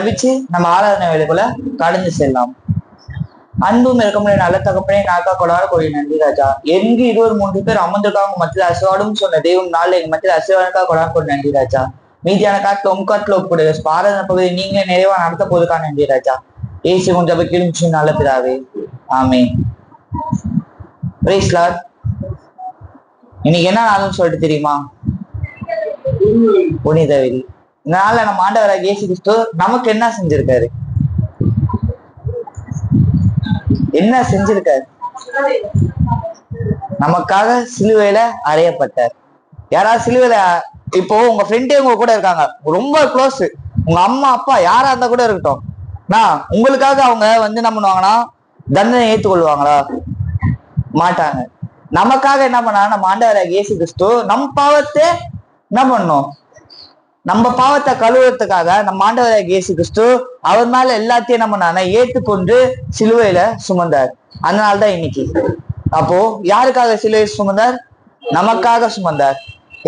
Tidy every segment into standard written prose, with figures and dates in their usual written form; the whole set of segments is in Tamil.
ஜபிச்சு நம்ம ஆராதனை வேலைக்குள்ள கடந்து செல்லலாம். அன்பும் இருக்கமுடைய நல்ல தகப்பனே நாக்கா கொடாத கோடி நன்றி ராஜா. எங்கு 23 பேர் அமர்ந்திருக்காங்க மத்தியில் அசைவாடும் சொன்ன தெய்வம் நாள் எங்க மத்தியில் அசைவாடுக்கா கொடாத கோடி நன்றி ராஜா. மீதியான காட்டுல உம்காட்டுல ஒப்புடைய ஆராதனை பகுதியை நீங்க நிறைவா நடத்த போதுக்கா நன்றி ராஜா. ஏசு கொஞ்சம் கிழிச்சு நல்ல பிதாவே, ஆமென். Price Lord. இன்னைக்கு என்ன நாள்னு சொல்லிட்டு தெரியுமா? புனித வெள்ளி. இந்த நாள்ல நம்ம ஆண்டவராகிய இயேசு கிறிஸ்து நமக்கு என்ன செஞ்சிருக்காரு? என்ன செஞ்சிருக்காரு? நமக்காக சிலுவையில அறையப்பட்டார். யாராவது சிலுவையில, இப்போ உங்க ஃப்ரெண்டே உங்க கூட இருக்காங்க, ரொம்ப க்ளோஸ், உங்க அம்மா அப்பா யாரா இருந்தா கூட இருக்கட்டும், உங்களுக்காக அவங்க என்ன பண்ணுவாங்கன்னா தண்டனை ஏற்றுக்கொள்வாங்களா? மாட்டாங்க. நமக்காக என்ன பண்ணாங்க? நம்ம ஆண்டவராகிய இயேசு கிறிஸ்து நம் பாவத்தை என்ன பண்ணோம்? நம்ம பாவத்தை கழுவுறதுக்காக நம்ம ஆண்டவராகிய இயேசு கிறிஸ்து அவர் மேல எல்லாத்தையும் என்ன பண்ணாங்க? ஏற்றுக்கொண்டு சிலுவையில சுமந்தார். அதனால்தான் இன்னைக்கு. அப்போ யாருக்காக சிலுவை சுமந்தார்? நமக்காக சுமந்தார்.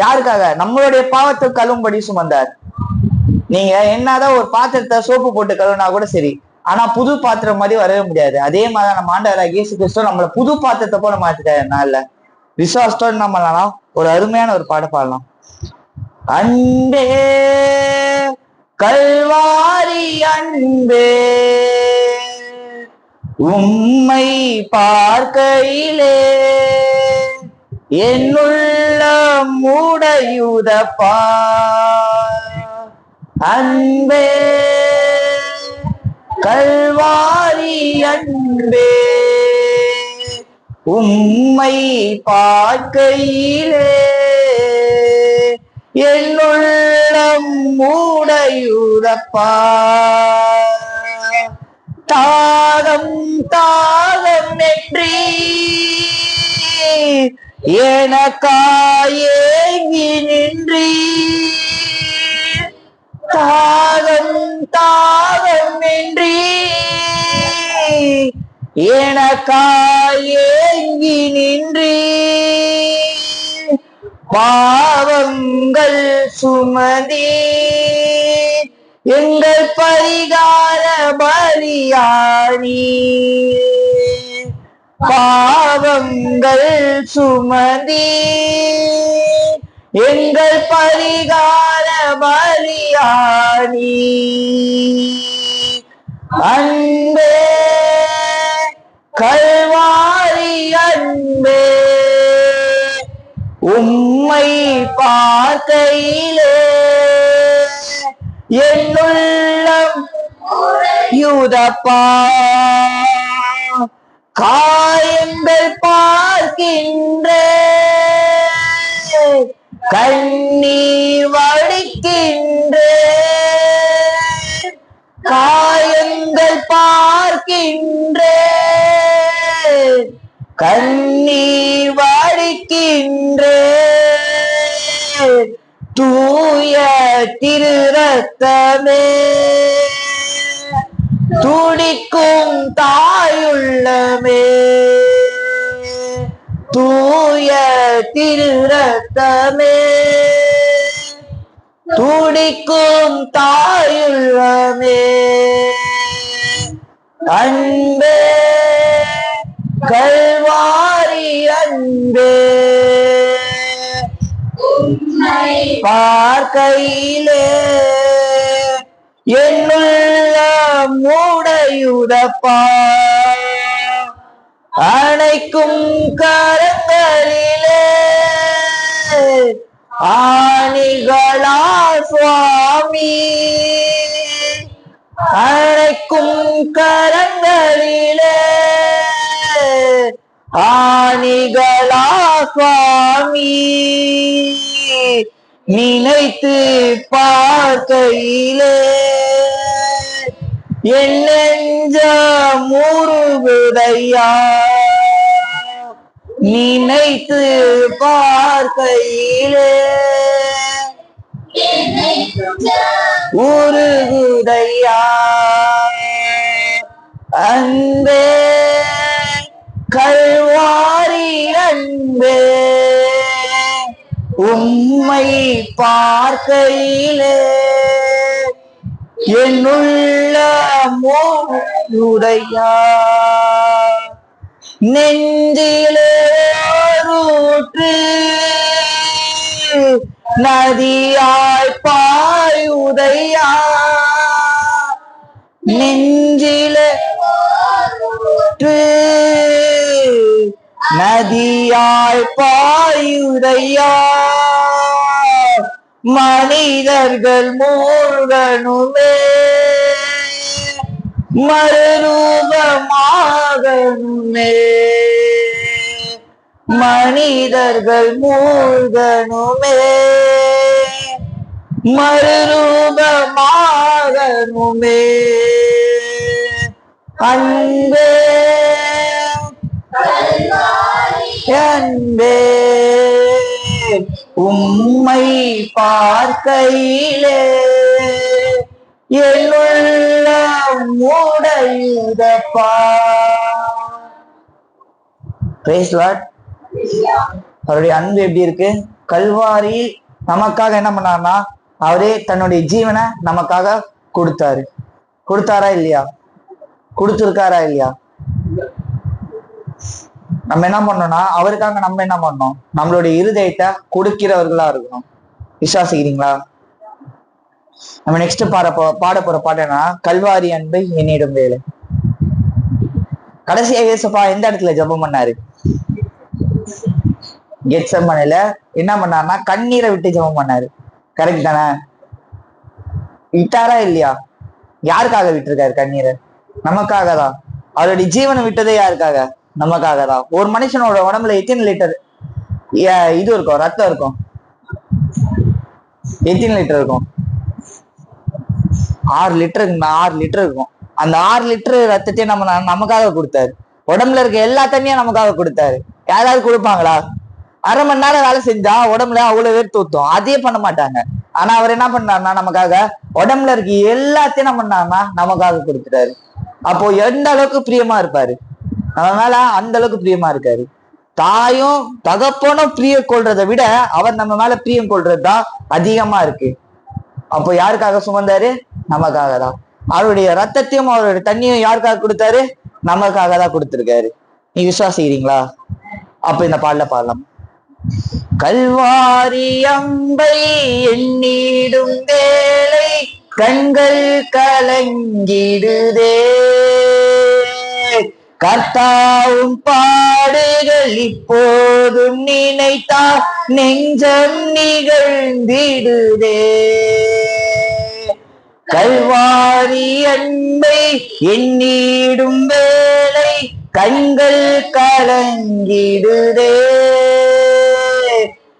யாருக்காக? நம்மளுடைய பாவத்தை கழுவும்படி சுமந்தார். நீங்க என்னதான் ஒரு பாத்திரத்தை சோப்பு போட்டு கழுவுனா கூட சரி, ஆனா புது பாத்திரம் மாதிரி வரவே முடியாது. அதே மாதிரி நம்ம ஆண்டவராகிய இயேசு கிறிஸ்து நம்மள புது பாத்திரத்தை போல மாத்திட்டாரு. நாள்ல விசுவாசத்தோடு நம்ம பண்ணலாம், ஒரு அருமையான ஒரு பாட பாடலாம். அன்பே கல்வாரி அன்பே, உம்மை பார்க்கையிலே என்னுள்ள மூடையுதப்பா. அன்பே கல்வாரி அன்பே, உம்மை பார்க்கையிலே என்னுள்ளம் மூடையுதப்பா. தாகம் தாகம் நன்றி எனக்காயேங்கி நின்றி. தாகம் தாகம் நன்றி எனக்காயேங்கி நின்றி. பாவங்கள் சுமதி எங்கள் பரிகார பலியானி. பாவங்கள் சுமதி எங்கள் பரிகார பலியானி. அன்பே கல்வாரி அன்பே, உம்மை பார்க்கையிலே என்னுள்ளம் யூதப்பா. காயங்கள் பார்க்கின்ற கண்ணீர் வடிக்கின்ற. காயங்கள் பார்க்கின்ற கண்ணீர் வடிக்கின்ற. தூய திரு ரத்தமே துடிக்கும் தாயுள்ளமே. தூய திரு ரத்தமே துடிக்கும் தாயுள்ளமே. அன்பே கல்வாரி அன்பே, பார்க்கையிலே என்னுள்ள மூடையுதப்பா. அணைக்கும் கரங்களிலே ஆணிகளா சுவாமி. அணைக்கும் கரங்களிலே ஆணிகளா சுவாமி. நினைத்து பார்க்கையிலே என் நெஞ்சம் உருகுதையா. நினைத்து பார்க்கையிலே உருகுதையா. அன்பே கல்வாரி அன்பே, உம்மை பார்க்கையிலே என்னுள்ள உடையா நெஞ்சிலே ஊற்று நதியாய் பாயுதையா நெஞ்சிலே ஊற்று நதியாய் பாயுதையா மனிதர்கள் மூழ்கணுமே மறுரூபமாகணுமே மனிதர்கள் மூழ்கணுமே மறுரூபமாகணுமே அன்பே அன்பே உம்மை பார்க்கையிலே என்னுள்ள மூடையுதப்பா. Price Lord. அவருடைய அன்பு எப்படி இருக்கு? கல்வாரி நமக்காக என்ன பண்ணார்னா அவரே தன்னுடைய ஜீவனை நமக்காக கொடுத்தாரு. கொடுத்தாரா இல்லையா? கொடுத்துருக்காரா இல்லையா? நம்ம என்ன பண்ணோம்னா அவருக்காக நம்ம என்ன பண்ணோம்? நம்மளுடைய இருதயத்தை கொடுக்கிறவர்களா இருக்கணும். விசுவாசிக்கிறீங்களா? நம்ம நெக்ஸ்ட் பாட போற பாட்டு என்ன? கல்வாரி அன்பை என்னிடம் வேலை. கடைசியா இயேசுப்பா எந்த இடத்துல ஜெபம் பண்ணாரு? கெத்செமனேல என்ன பண்ணாருன்னா கண்ணீரை விட்டு ஜெபம் பண்ணாரு. கரெக்ட் தானே? விட்டாரா இல்லையா? யாருக்காக விட்டுருக்காரு கண்ணீரை? நமக்காக தான். அவருடைய ஜீவனை விட்டதே யாருக்காக? நமக்காக தான். ஒரு மனுஷனோட உடம்புல எத்தனை லிட்டர் இது இருக்கும்? ரத்தம் இருக்கும். எத்தனை லிட்டர் இருக்கும்? 6 லிட்டர். 6 லிட்டர் இருக்கும். அந்த 6 லிட்டர் ரத்தத்தையும் நமக்காக கொடுத்தாரு. உடம்புல இருக்க எல்லா தண்ணியும் நமக்காக கொடுத்தாரு. யாராவது கொடுப்பாங்களா? அரை மணி நேரம் வேலை செஞ்சா உடம்புல அவ்வளவு வேர்த்து ஊத்தும். அதையே பண்ண மாட்டாங்க. ஆனா அவர் என்ன பண்ணாருன்னா நமக்காக உடம்புல இருக்க எல்லாத்தையும் என்ன பண்ணாருன்னா நமக்காக கொடுத்துட்டாரு. அப்போ எந்த அளவுக்கு பிரியமா இருப்பாரு நம்ம மேல? அந்த அளவுக்கு பிரியமா இருக்காரு. தாயும் தகப்பனும் பிரியம் கொள்றதை விட அவர் நம்ம மேல பிரியம் கொள்றதுதான் அதிகமா இருக்கு. அப்போ யாருக்காக சுமந்தாரு? நமக்காக தான். அவருடைய ரத்தத்தையும் அவருடைய தண்ணியும் யாருக்காக கொடுத்தாரு? நமக்காக தான் கொடுத்திருக்காரு. நீ விசுவாசிக்கிறீங்களா? அப்ப இந்த பாடல பாடலாம். கல்வாரி அம்பை எண்ணிடும் வேளை கண்கள் கலங்கிடுதே கர்த்தாவும் பாடுகள் இப்போதும் நினைத்தால் நெஞ்சம் நிகழ்ந்திடுதே கல்வாரி அன்பை எண்ணிடும் வேளை கண்கள் கலங்கிடுதே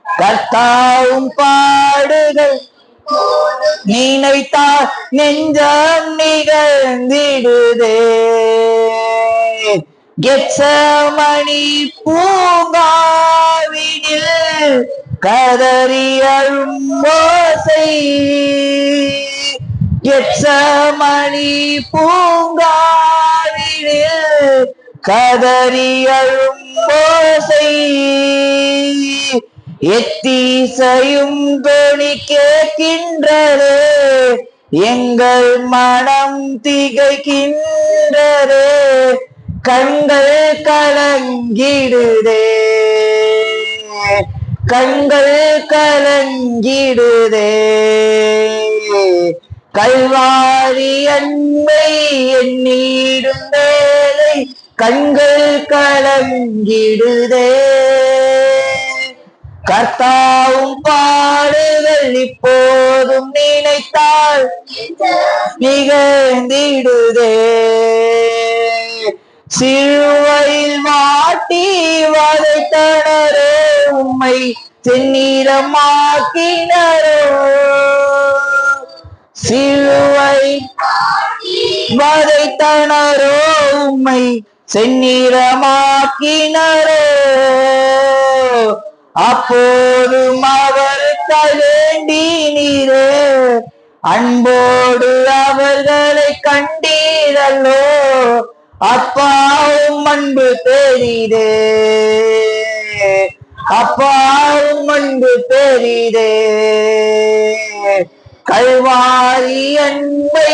கர்த்தாவும் பாடுகள் நினைத்தால் நெஞ்சம் நிகழ்ந்திடுதே கெத்செமனே பூங்காவினில் கதறி அழும் ஓசை கெத்செமனே பூங்காவினில் கதறி அழும் ஓசை எத்தீசையும் தொனி கேட்கின்றதே எங்கள் மனம் திகைக்கின்றதே கண்கள் கலங்கிடுதே கண்கள் கலங்கிடுதே கல்வாரி அன்பை எண்ணிடும் வேளை கண்கள் கலங்கிடுதே கர்த்தாவும் பாடுகள் இப்போதும் நினைத்தால் நிகழ்ந்திடுதே சிலுவையில் வாட்டி வதைத்தனரே உம்மை செந்நிறமாக்கினரோ சிலுவை வதைத்தனரோ உம்மை செந்நிறமாக்கினரோ அப்போதும் அவருக்கு வேண்டினீரே அன்போடு அவர்களை கண்டீரல்லோ அப்பாவும் அன்பு தெரிதே அப்பாவும் அன்பு தெரிதே கல்வாரி அன்பை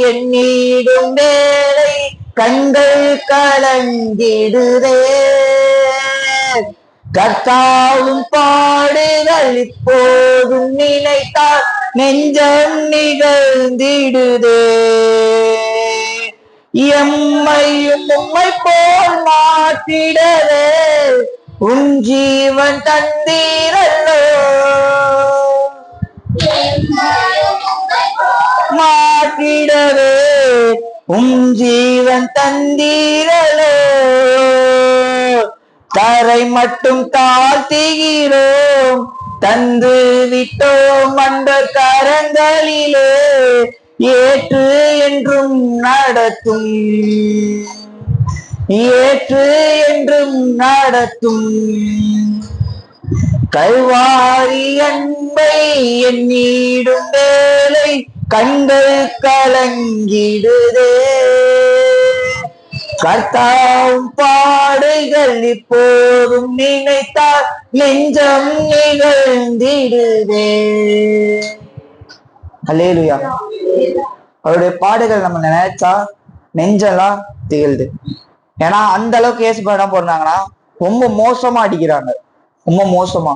எண்ணிடும் வேளை கண்கள் கலங்கிடுதே. கர்த்தாவும் பாடுகள் இப்போதும் நினைத்தால் நெஞ்சம் நிகழ்ந்திடுதே. எம்மையும் உம்மை போல் மாற்றிடவே உன் ஜீவன் தந்தீரல்லோ. மாற்றிடவே உன் ஜீவன் தந்தீரல்லோ. தரை மட்டும் தாழ்த்துகிறோம் தந்து விட்டோம் அந்த கரங்களிலே. ஏற்று என்றும் நடத்தும், ஏற்று என்றும் நடத்தும். கல்வாரி அன்பை எண்ணிடும் வேளை கண்கள் கலங்கிடுதே. கர்த்தாவும் பாடுகள் இப்போதும் நினைத்தால் நெஞ்சம் நிகழ்ந்திடுதே. அல்லேலூயா. அவருடைய பாடுகள் நம்ம நினைச்சா நெஞ்செல்லாம் திகழ்து. ஏன்னா அந்த அளவுக்கு ஏசு படம் போடுறாங்கன்னா ரொம்ப மோசமா அடிக்கிறாங்க, ரொம்ப மோசமா.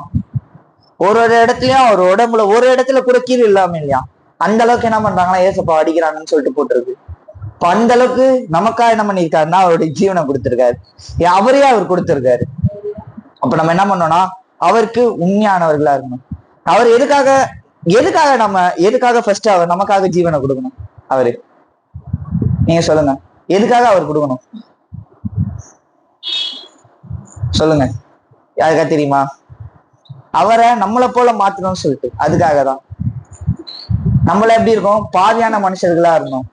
ஒரு ஒரு இடத்துலயும் அவர் உடம்புல ஒரு இடத்துல கூட கீழ் இல்லாம இல்லையா, அந்த அளவுக்கு என்ன பண்றாங்கன்னா ஏசப்பா அடிக்கிறாங்கன்னு சொல்லிட்டு போட்டிருக்கு. இப்ப அந்த அளவுக்கு நமக்காக என்ன பண்ணிருக்காருன்னா அவருடைய ஜீவனை கொடுத்திருக்காரு, அவரையே அவர் கொடுத்திருக்காரு. அப்ப நம்ம என்ன பண்ணோம்னா அவருக்கு உண்மையானவர்களா இருக்கணும். அவர் எதுக்காக ஃபர்ஸ்ட் அவர் நமக்காக ஜீவனை கொடுக்கணும்? அவரு நீங்க சொல்லுங்க, எதுக்காக அவர் கொடுக்கணும் சொல்லுங்க, யாருக்கா தெரியுமா? அவரை நம்மளை போல மாத்தணும்னு சொல்லிட்டு, அதுக்காக தான். நம்மள எப்படி இருக்கோம்? பாவியான மனுஷர்களா இருந்தோம்.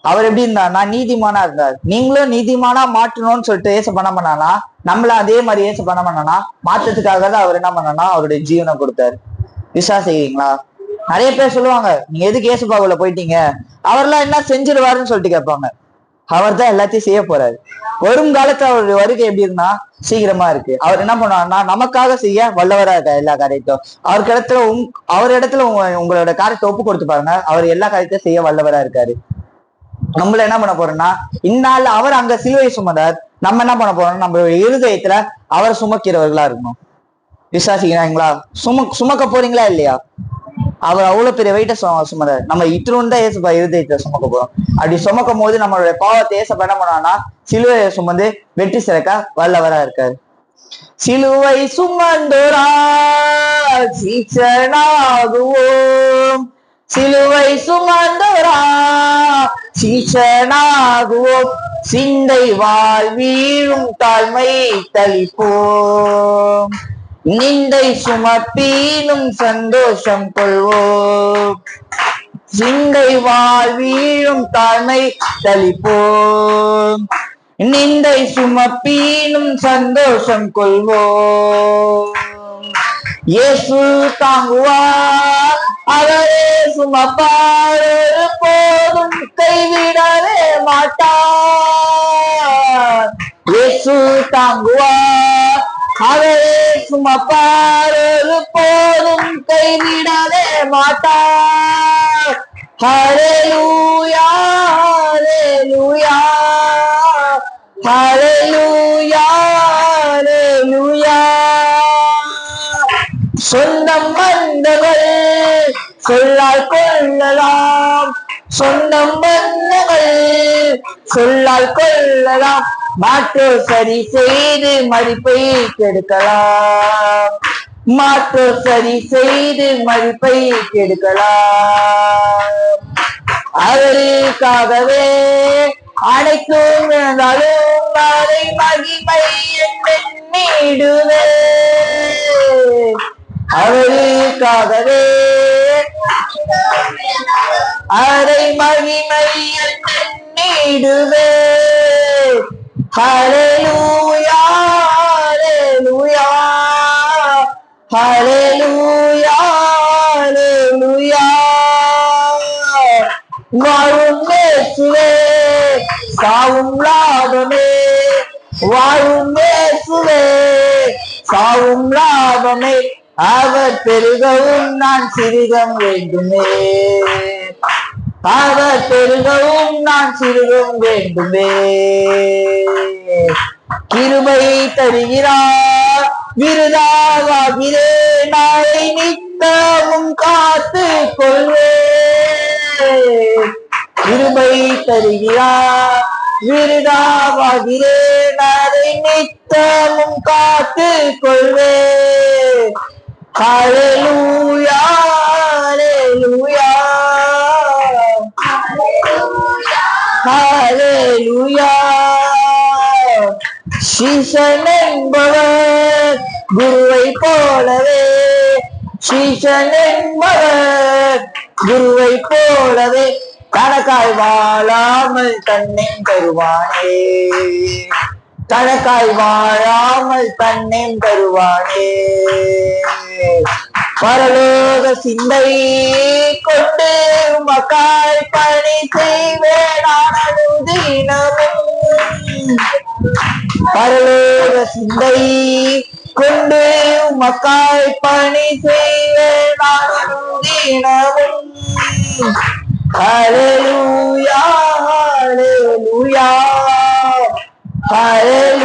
அவர் எப்படி இருந்தாருன்னா நீதிமானா இருந்தார். நீங்களும் நீதிமானா மாற்றணும்னு சொல்லிட்டு ஏசு பண்ண பண்ணானா நம்மள அதே மாதிரி ஏசு பண்ண பண்ணானா மாற்றத்துக்காக தான் அவர் என்ன பண்ணனா அவருடைய ஜீவனை கொடுத்தாரு. விசுவாசிக்கிறீங்களா? நிறைய பேர் சொல்லுவாங்க, நீங்க எதுக்கு ஏசுபாவுல போயிட்டீங்க, அவர்லாம் என்ன செஞ்சிருவாருன்னு சொல்லிட்டு கேட்பாங்க. அவர் தான் எல்லாத்தையும் செய்ய போறாரு. வருங்காலத்துல அவருடைய வருகை எப்படி இருக்குன்னா சீக்கிரமா இருக்கு. அவர் என்ன பண்ணுவாருன்னா நமக்காக செய்ய வல்லவரா இருக்காரு. எல்லா காரியத்தையும் அவர் இடத்துல உங்களோட காரியத்தை ஒப்பு கொடுத்து பாருங்க, அவர் எல்லா காரியத்தையும் செய்ய வல்லவரா இருக்காரு. நம்மள என்ன பண்ண போறோம்னா இந்நாள் அவர் அங்க சிலுவை சுமந்தார், நம்ம என்ன பண்ண போறோம், நம்ம இருதயத்துல அவர் சுமக்கிறவர்களா இருக்கணும். விசுவாசிக்கிறாங்களா? சுமக்க போறீங்களா இல்லையா? அவர் அவ்வளவு பெரிய வெயிட்ட சுமந்தார். நம்ம இத்திரும் தான் ஏசப்பா இருதயத்தை சுமக்க போறோம். அப்படி சுமக்கும் போது நம்மளுடைய பாவத்தை ஏசப்பா என்ன பண்ணான்னா சிலுவையை சுமந்து வெற்றி சிறக்க வல்லவரா இருக்காரு. சிலுவை சுமந்தோரா சீசனாகுவோம், சிலுவை சுமந்தோரா சீசனாகுவோம், சிந்தை வாழ்வீழும் தாழ்மை தளிப்போம், நிந்தை சுமப்பீனும் சந்தோஷம் கொள்வோம், சிந்தை வாழ்வீழும் தாழ்மை தளிப்போம், நிந்தை சுமப்பீனும் சந்தோஷம் கொள்வோம். இயேசு தாங்குவார், அவரே சுமப்பார், போதும் கைவிடவே மாட்டார். இயேசு தாங்குவார், அவரே சுமப்பார், போதும் கைவிடவே மாட்டார். ஹல்லேலூயா ஹல்லேலூயா ஹல்லேலூயா ஹல்லேலூயா. சொந்தம் வந்தவள் சொல்லால் கொள்ளலாம், சொந்தம் வந்தவள் சொல்லால் கொள்ளலாம், மாற்றோ சரி செய்து மதிப்பை கெடுக்கலாம், மாற்றோ சரி செய்து மதிப்பை கெடுக்கலாம். அவருக்காகவே அனைத்தும் இருந்தாலும் அதை மகிமை எண்ணிடுவே. அவருக்காகவே அதை மகிமை எண்ணிடுவே. ஹல்லேலூயா ஹல்லேலூயா ஹல்லேலூயா ஹல்லேலூயா. வாழும் இயேசுவே சாவும் லாபமே, வாழும் இயேசுவே சாவும் லாபமே, அவர் பெருகவும் நான் சிறுகம் வேண்டுமே. அவர் பெருகவும் நான் சிறுகம் வேண்டுமே. கிருபை தருகிறார் விருதாவாகிறே, நாளை நித்தமும் காத்து கொள்வே. கிருபை தருகிறார் விருதாவாகிறே, நாளை நித்தமும் காத்து கொள்வே. ஹல்லேலூயா ஹல்லேலூயா ஹல்லேலூயா. சீசன் என்பவர் குருவை போலவே, சீசன் என்பவர் குருவை போலவே, தனக்காய் வாழாமல் தன்னை தருவானே. தனக்காய் வாழாமல் தன்னை தருவானே. பரலோக சிந்தை கொண்டு மக்காய் பணி செய்வேன் தினமும். பரலோக சிந்தை கொண்டு மக்காய் பணி செய்வேன் தினமும். ஹல்லேலூயா ஹல்லேலூயா ஹல்லேலூயா.